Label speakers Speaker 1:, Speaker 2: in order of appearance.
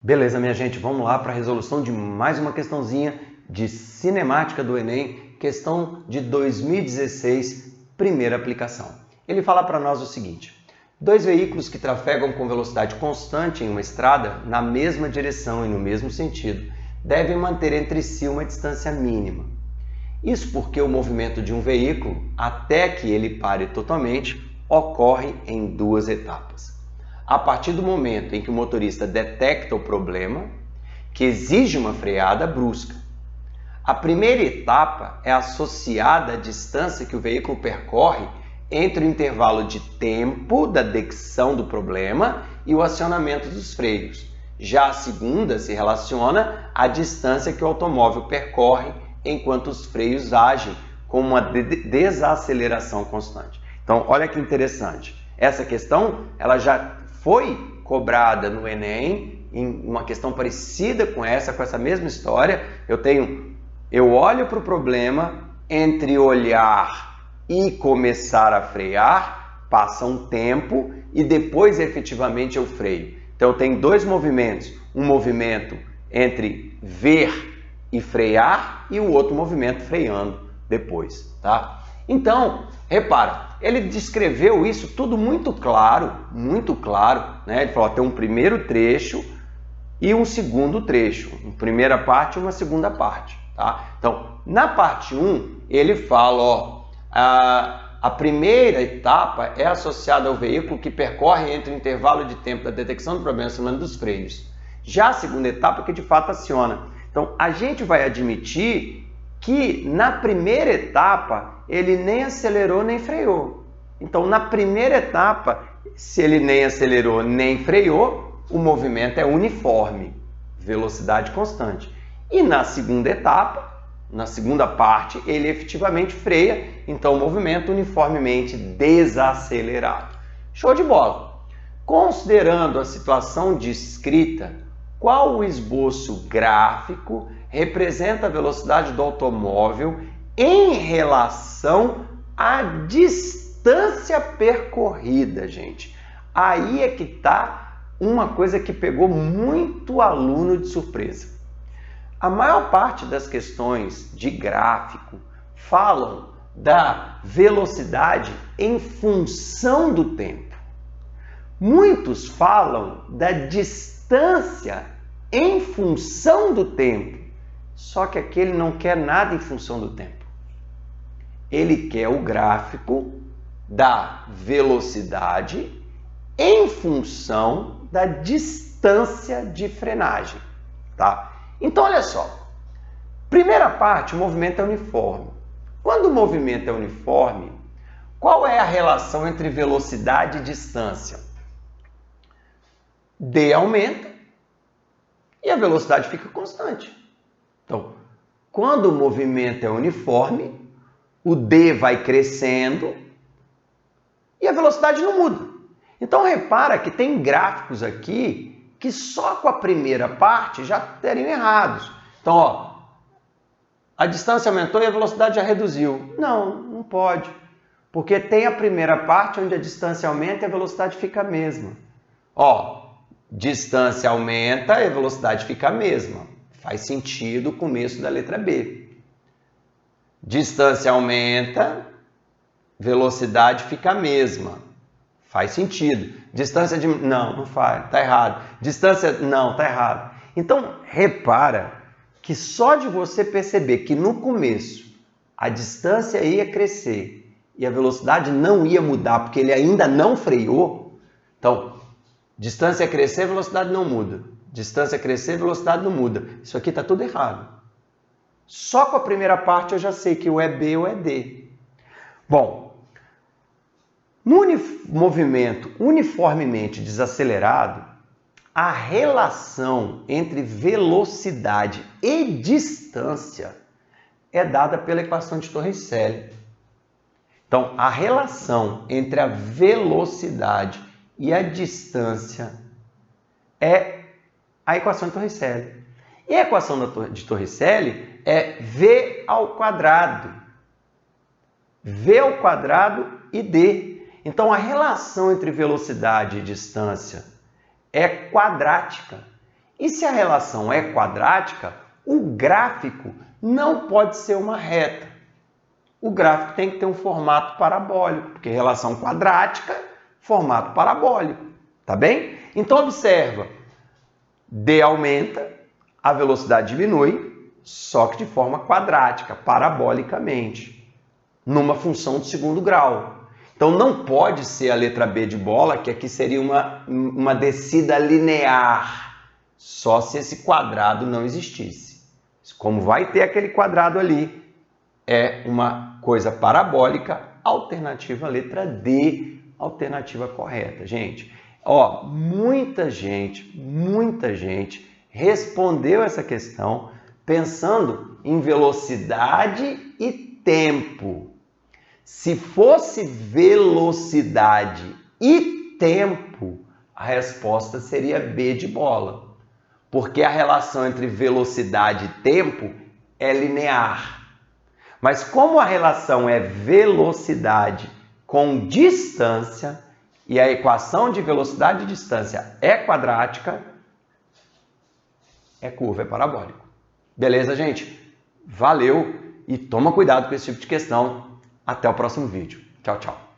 Speaker 1: Beleza, minha gente, vamos lá para a resolução de mais uma questãozinha de cinemática do Enem, questão de 2016, primeira aplicação. Ele fala para nós o seguinte: dois veículos que trafegam com velocidade constante em uma estrada na mesma direção e no mesmo sentido devem manter entre si uma distância mínima. Isso porque o movimento de um veículo, até que ele pare totalmente, ocorre em duas etapas. A partir do momento em que o motorista detecta o problema, que exige uma freada brusca. A primeira etapa é associada à distância que o veículo percorre entre o intervalo de tempo da detecção do problema e o acionamento dos freios. Já a segunda se relaciona à distância que o automóvel percorre enquanto os freios agem com uma desaceleração constante. Então, olha que interessante. Essa questão ela já foi cobrada no Enem, em uma questão parecida com essa mesma história. Eu olho para o problema, entre olhar e começar a frear, passa um tempo e depois efetivamente eu freio. Então eu tenho dois movimentos, um movimento entre ver e frear e o outro movimento freando depois, tá? Então, repara, ele descreveu isso tudo muito claro, né? Ele falou, tem um primeiro trecho e um segundo trecho, uma primeira parte e uma segunda parte, tá? Então, na parte 1, ele fala, a primeira etapa é associada ao veículo que percorre entre o intervalo de tempo da detecção do problema e o acionamento dos freios. Já a segunda etapa é que de fato aciona. Então, a gente vai admitir que na primeira etapa ele nem acelerou nem freou. Então, na primeira etapa, se ele nem acelerou nem freou, o movimento é uniforme, velocidade constante. E na segunda etapa, na segunda parte, ele efetivamente freia, então o movimento uniformemente desacelerado. Show de bola! Considerando a situação descrita, qual o esboço gráfico representa a velocidade do automóvel em relação à distância percorrida, gente? Aí é que está uma coisa que pegou muito aluno de surpresa. A maior parte das questões de gráfico falam da velocidade em função do tempo. Muitos falam da distância em função do tempo, só que aquele não quer nada em função do tempo. Ele quer o gráfico da velocidade em função da distância de frenagem, tá? Então, olha só. Primeira parte, o movimento é uniforme. Quando o movimento é uniforme, qual é a relação entre velocidade e distância? D aumenta e a velocidade fica constante. Então, quando o movimento é uniforme, o D vai crescendo e a velocidade não muda. Então, repara que tem gráficos aqui que só com a primeira parte já teriam errados. Então, ó, a distância aumentou e a velocidade já reduziu. Não pode. Porque tem a primeira parte onde a distância aumenta e a velocidade fica a mesma. Ó, distância aumenta e a velocidade fica a mesma. Faz sentido o começo da letra B. Distância aumenta, velocidade fica a mesma. Faz sentido. Distância de... Não faz. Está errado. Distância... Não, está errado. Então, repara que só de você perceber que no começo a distância ia crescer e a velocidade não ia mudar porque ele ainda não freou. Então, distância crescer, velocidade não muda. Distância crescer, velocidade não muda. Isso aqui está tudo errado. Só com a primeira parte eu já sei que ou é B ou é D. Bom, no movimento uniformemente desacelerado, a relação entre velocidade e distância é dada pela equação de Torricelli. Então, a relação entre a velocidade e a distância é a equação de Torricelli. E a equação de Torricelli é V ao quadrado. V ao quadrado e D. Então, a relação entre velocidade e distância é quadrática. E se a relação é quadrática, o gráfico não pode ser uma reta. O gráfico tem que ter um formato parabólico, porque relação quadrática, formato parabólico. Tá bem? Então observa, D aumenta, a velocidade diminui, só que de forma quadrática, parabolicamente, numa função de segundo grau. Então não pode ser a letra B de bola, que aqui seria uma descida linear, só se esse quadrado não existisse. Como vai ter aquele quadrado ali, é uma coisa parabólica, alternativa letra D, alternativa correta. Gente, ó, muita gente respondeu essa questão pensando em velocidade e tempo. Se fosse velocidade e tempo, a resposta seria B de bola, porque a relação entre velocidade e tempo é linear. Mas como a relação é velocidade com distância e a equação de velocidade e distância é quadrática, é curva, é parabólico. Beleza, gente? Valeu e toma cuidado com esse tipo de questão. Até o próximo vídeo. Tchau, tchau.